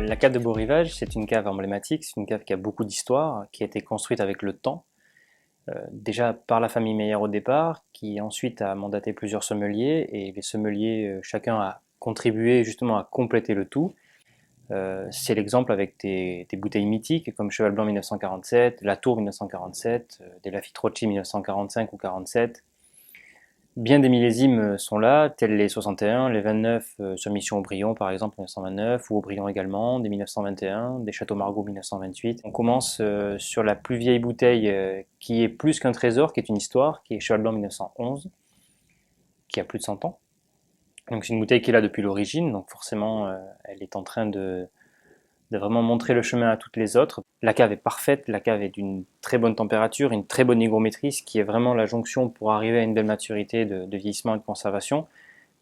La cave de Beau-Rivage, c'est une cave emblématique, c'est une cave qui a beaucoup d'histoire, qui a été construite avec le temps, déjà par la famille Meyer au départ, qui ensuite a mandaté plusieurs sommeliers, et les sommeliers, chacun a contribué justement à compléter le tout. C'est l'exemple avec des bouteilles mythiques comme Cheval Blanc 1947, La Tour 1947, des Lafite Rothschild 1945 ou 47. Bien des millésimes sont là, tels les 61, les 29 sur Mission Aubryon par exemple 1929, ou Aubryon également, des 1921, des Château Margaux 1928. On commence sur la plus vieille bouteille qui est plus qu'un trésor, qui est une histoire, qui est Cheval Blanc 1911, qui a plus de 100 ans. Donc c'est une bouteille qui est là depuis l'origine, donc forcément elle est en train de vraiment montrer le chemin à toutes les autres. La cave est parfaite, la cave est d'une très bonne température, une très bonne hygrométrie, ce qui est vraiment la jonction pour arriver à une belle maturité de vieillissement et de conservation.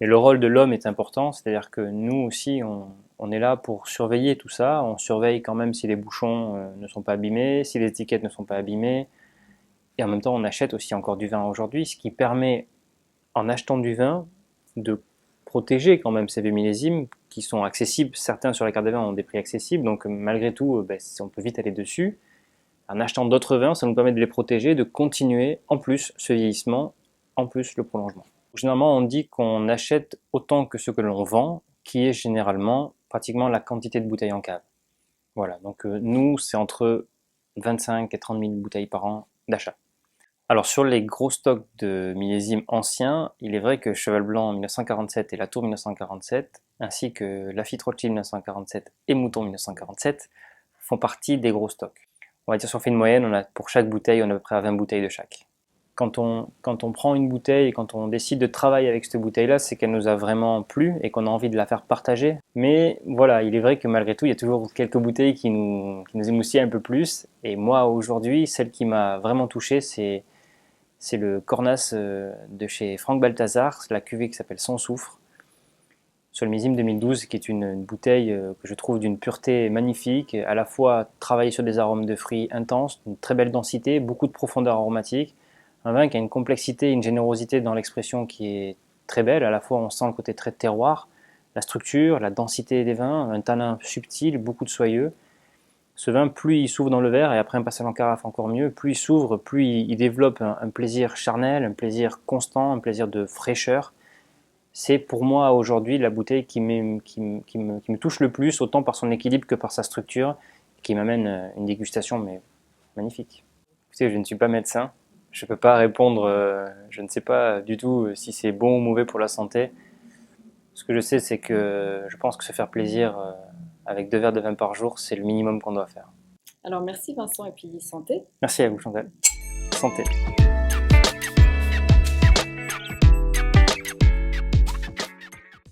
Et le rôle de l'homme est important, c'est-à-dire que nous aussi, on est là pour surveiller tout ça. On surveille quand même si les bouchons ne sont pas abîmés, si les étiquettes ne sont pas abîmées. Et en même temps, on achète aussi encore du vin aujourd'hui, ce qui permet, en achetant du vin, de protéger quand même ces vieux millésimes qui sont accessibles. Certains sur la carte des vins ont des prix accessibles, donc malgré tout, on peut vite aller dessus. En achetant d'autres vins, ça nous permet de les protéger, de continuer en plus ce vieillissement, en plus le prolongement. Généralement, on dit qu'on achète autant que ce que l'on vend, qui est généralement pratiquement la quantité de bouteilles en cave. Voilà, donc nous, c'est entre 25 et 30 000 bouteilles par an d'achat. Alors sur les gros stocks de millésimes anciens, il est vrai que Cheval Blanc 1947 et La Tour 1947, ainsi que Lafite Rothschild 1947 et Mouton 1947, font partie des gros stocks. On va dire si on fait une moyenne, on a pour chaque bouteille, on a à peu près 20 bouteilles de chaque. Quand on prend une bouteille et quand on décide de travailler avec cette bouteille-là, c'est qu'elle nous a vraiment plu et qu'on a envie de la faire partager. Mais voilà, il est vrai que malgré tout, il y a toujours quelques bouteilles qui nous émoustillent un peu plus. Et moi, aujourd'hui, celle qui m'a vraiment touché, c'est le Cornas de chez Franck Balthazar, la cuvée qui s'appelle Sans Soufre, sur le millésime 2012, qui est une bouteille que je trouve d'une pureté magnifique, à la fois travaillée sur des arômes de fruits intenses, une très belle densité, beaucoup de profondeur aromatique, un vin qui a une complexité, une générosité dans l'expression qui est très belle, à la fois on sent le côté très terroir, la structure, la densité des vins, un tanin subtil, beaucoup de soyeux. Ce vin, plus il s'ouvre dans le verre, et après un passage en carafe encore mieux, plus il s'ouvre, plus il développe un plaisir charnel, un plaisir constant, un plaisir de fraîcheur. C'est pour moi aujourd'hui la bouteille qui me touche le plus, autant par son équilibre que par sa structure, qui m'amène une dégustation mais magnifique. Écoutez, je ne suis pas médecin, je ne peux pas répondre, je ne sais pas du tout si c'est bon ou mauvais pour la santé. Ce que je sais, c'est que je pense que se faire plaisir avec 2 verres de vin par jour, c'est le minimum qu'on doit faire. Alors merci Vincent et puis santé. Merci à vous Chantal. Santé.